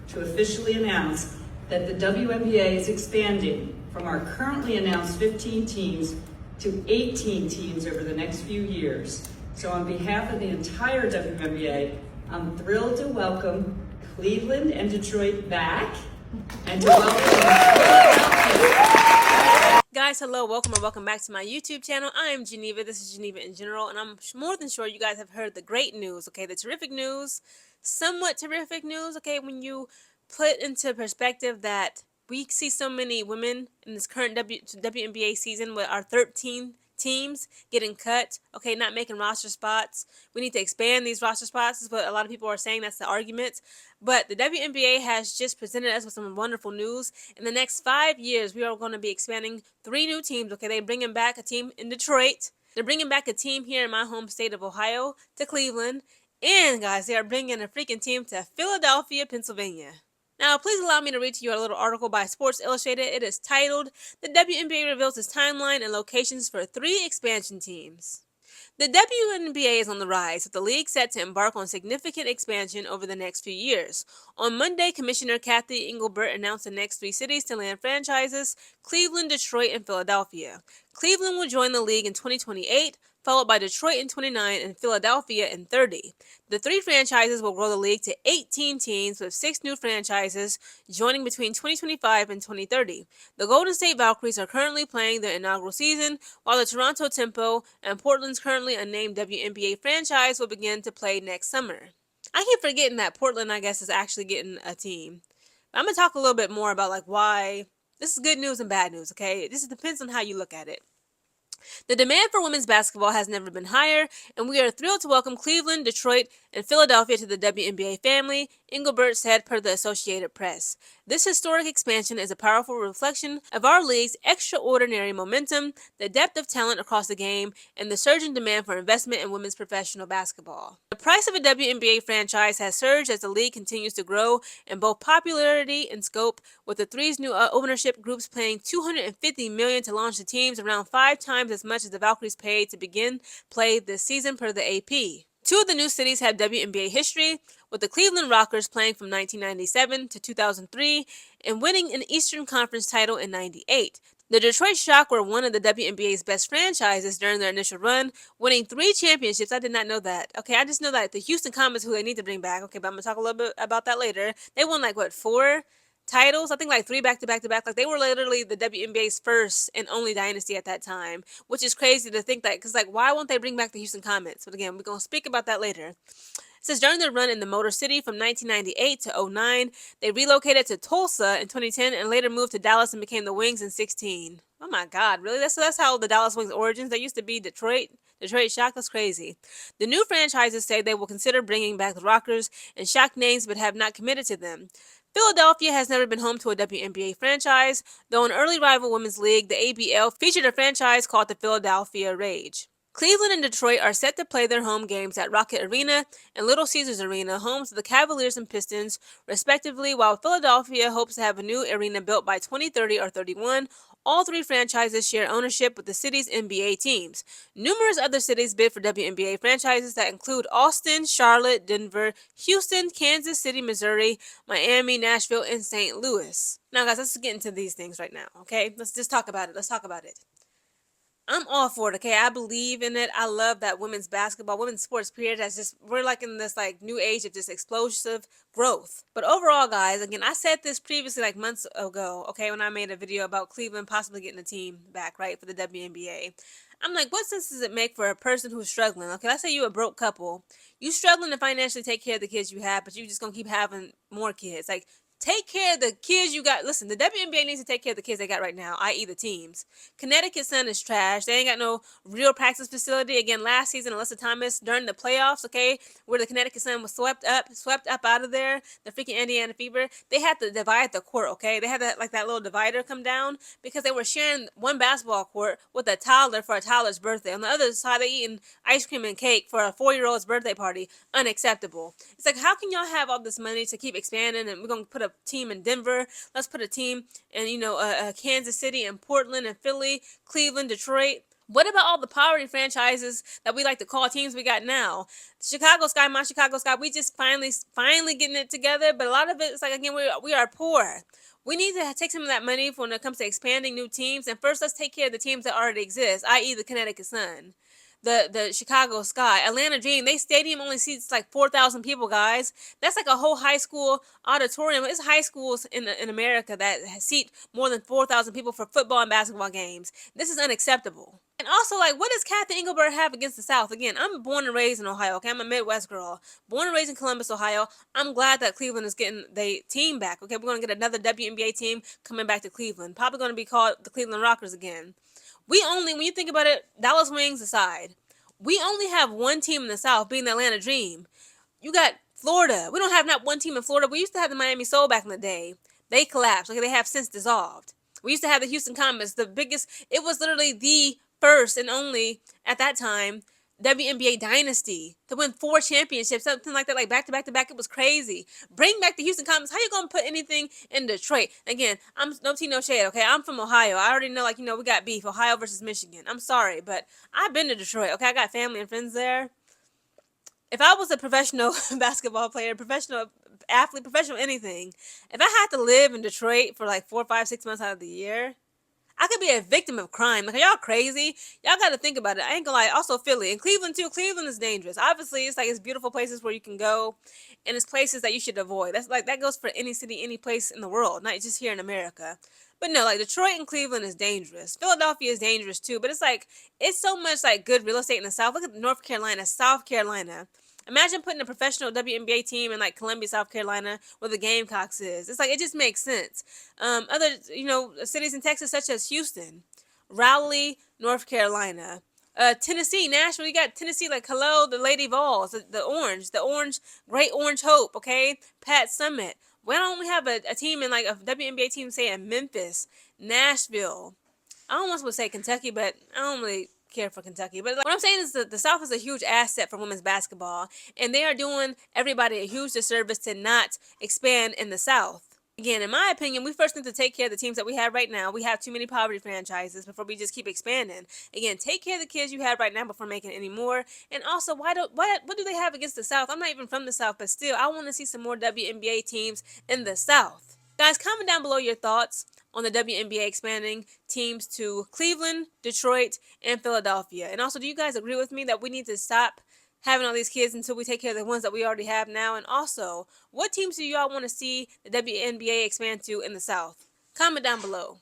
to officially announce that the WNBA is expanding from our currently announced 15 teams to 18 teams over the next few years. So on behalf of the entire WNBA, I'm thrilled to welcome Cleveland and Detroit back, and to welcome Philadelphia. Guys, hello, welcome or welcome back to my YouTube channel. I am Geneva. This is Geneva in General, and I'm more than sure you guys have heard the great news, okay? The terrific news, somewhat terrific news, okay? When you put into perspective that we see so many women in this current WNBA season with our 13 teams getting cut, okay, not making roster spots. We need to expand these roster spots is what a lot of people are saying. That's the argument. But the WNBA has just presented us with some wonderful news. In the next 5 years, we are going to be expanding 3 new teams, okay? They're bringing back a team in Detroit. They're bringing back a team here in my home state of Ohio to Cleveland. And, guys, they are bringing a freaking team to Philadelphia, Pennsylvania. Now, please allow me to read to you a little article by Sports Illustrated. It is titled, "The WNBA Reveals Its Timeline and Locations for 3 Expansion Teams." The WNBA is on the rise, with the league set to embark on significant expansion over the next few years. On Monday, Commissioner Kathy Engelbert announced the next 3 cities to land franchises: Cleveland, Detroit, and Philadelphia. Cleveland will join the league in 2028, followed by Detroit in 29 and Philadelphia in 30. The 3 franchises will grow the league to 18 teams, with 6 new franchises joining between 2025 and 2030. The Golden State Valkyries are currently playing their inaugural season, while the Toronto Tempo and Portland's currently unnamed WNBA franchise will begin to play next summer. I keep forgetting that Portland, I guess, is actually getting a team. But I'm going to talk a little bit more about why this is good news and bad news, okay? This depends on how you look at it. The demand for women's basketball has never been higher, and we are thrilled to welcome Cleveland, Detroit, and Philadelphia to the WNBA family, Engelbert said per the Associated Press. This historic expansion is a powerful reflection of our league's extraordinary momentum, the depth of talent across the game, and the surging demand for investment in women's professional basketball. The price of a WNBA franchise has surged as the league continues to grow in both popularity and scope, with the 3's new ownership groups paying $250 million to launch the teams, around 5 times as much as the Valkyries paid to begin play this season per the AP. 2 of the new cities have WNBA history, with the Cleveland Rockers playing from 1997 to 2003 and winning an Eastern Conference title in '98. The Detroit Shock were one of the WNBA's best franchises during their initial run, winning 3 championships. I did not know that. Okay, I just know that the Houston Comets, who they need to bring back, okay, but I'm going to talk a little bit about that later. They won 4 titles, I think 3 back-to-back. They were literally the WNBA's first and only dynasty at that time, which is crazy to think that, because why won't they bring back the Houston Comets? But again, we're going to speak about that later. It says during their run in the Motor City from 1998 to 2009, they relocated to Tulsa in 2010 and later moved to Dallas and became the Wings in 2016. Oh my God, really? That's how the Dallas Wings origins. They used to be Detroit Shock. That's crazy. The new franchises say they will consider bringing back the Rockers and Shock names, but have not committed to them. Philadelphia has never been home to a WNBA franchise, though an early rival women's league, the ABL, featured a franchise called the Philadelphia Rage. Cleveland and Detroit are set to play their home games at Rocket Arena and Little Caesars Arena, homes of the Cavaliers and Pistons, respectively, while Philadelphia hopes to have a new arena built by 2030 or 31. All 3 franchises share ownership with the city's NBA teams. Numerous other cities bid for WNBA franchises that include Austin, Charlotte, Denver, Houston, Kansas City, Missouri, Miami, Nashville, and St. Louis. Now, guys, let's get into these things right now, okay? Let's just talk about it. I'm all for it, okay? I believe in it. I love that women's basketball, women's sports period we're in this new age of just explosive growth. But overall, guys, again, I said this previously months ago, okay, when I made a video about Cleveland possibly getting a team back, right, for the WNBA. I'm what sense does it make for a person who's struggling? Okay, let's say you're a broke couple. You struggling to financially take care of the kids you have, but you just gonna keep having more kids. Take care of the kids you got. Listen, the WNBA needs to take care of the kids they got right now, i.e. the teams. Connecticut Sun is trash. They ain't got no real practice facility. Again, last season, Alyssa Thomas, during the playoffs, okay, where the Connecticut Sun was swept up out of there, the freaking Indiana Fever, they had to divide the court, okay? They had that little divider come down because they were sharing one basketball court with a toddler for a toddler's birthday. On the other side, they eating ice cream and cake for a 4-year-old's birthday party. Unacceptable. It's how can y'all have all this money to keep expanding, and we're going to put a team in Denver, let's put a team in Kansas City and Portland and Philly, Cleveland, Detroit. What about all the poverty franchises that we like to call teams we got now? Chicago Sky, my Chicago Sky, we just finally getting it together. But a lot of it is like, again, we are poor. We need to take some of that money when it comes to expanding new teams. And first, let's take care of the teams that already exist, i.e. the Connecticut Sun, the Chicago Sky, Atlanta Dream. They stadium only seats like 4,000 people, guys. That's like a whole high school auditorium. It's high schools in America that seat more than 4,000 people for football and basketball games. This is unacceptable. And also, like, what does Kathy Engelbert have against the South? Again, I'm born and raised in Ohio, okay? I'm a Midwest girl. Born and raised in Columbus, Ohio. I'm glad that Cleveland is getting the team back, okay? We're going to get another WNBA team coming back to Cleveland. Probably going to be called the Cleveland Rockers again. When you think about it, Dallas Wings aside, we only have one team in the South, being the Atlanta Dream. You got Florida. We don't have not one team in Florida. We used to have the Miami Soul back in the day. They collapsed. Okay, they have since dissolved. We used to have the Houston Comets, the biggest. It was literally the first and only, at that time, WNBA dynasty to win 4 championships, something like that, like back to back to back. It was crazy. Bring back the Houston Comets. How you gonna put anything in Detroit? Again, I'm no tea, no shade. Okay, I'm from Ohio. I already know, like, we got beef. Ohio versus Michigan. I'm sorry, but I've been to Detroit. Okay, I got family and friends there. If I was a professional basketball player, professional athlete, professional anything, if I had to live in Detroit for like 4, 5, 6 months out of the year, I could be a victim of crime. Like, are y'all crazy? Y'all got to think about it. I ain't gonna lie. Also, Philly and Cleveland too. Cleveland is dangerous. Obviously, it's beautiful places where you can go, and it's places that you should avoid. That goes for any city, any place in the world, not just here in America. But no, like Detroit and Cleveland is dangerous. Philadelphia is dangerous too. But it's so much like good real estate in the South. Look at North Carolina, South Carolina. Imagine putting a professional WNBA team in like Columbia, South Carolina, where the Gamecocks is. It's like, it just makes sense. Other cities in Texas such as Houston, Raleigh, North Carolina, Tennessee, Nashville. You got Tennessee, like, hello, the Lady Vols, the Orange, Great Orange Hope. Okay, Pat Summit. Why don't we have a team in like a WNBA team, say in Memphis, Nashville? I almost would say Kentucky, but I don't really care for Kentucky. But like, what I'm saying is that the South is a huge asset for women's basketball, and they are doing everybody a huge disservice to not expand in the South. Again, in my opinion, we first need to take care of the teams that we have right now. We have too many poverty franchises before we just keep expanding. Again, take care of the kids you have right now before making any more. And also, what do they have against the South? I'm not even from the South, but still, I want to see some more WNBA teams in the South. Guys, comment down below your thoughts on the WNBA expanding teams to Cleveland, Detroit, and Philadelphia. And also, do you guys agree with me that we need to stop having all these kids until we take care of the ones that we already have now? And also, what teams do y'all want to see the WNBA expand to in the South? Comment down below.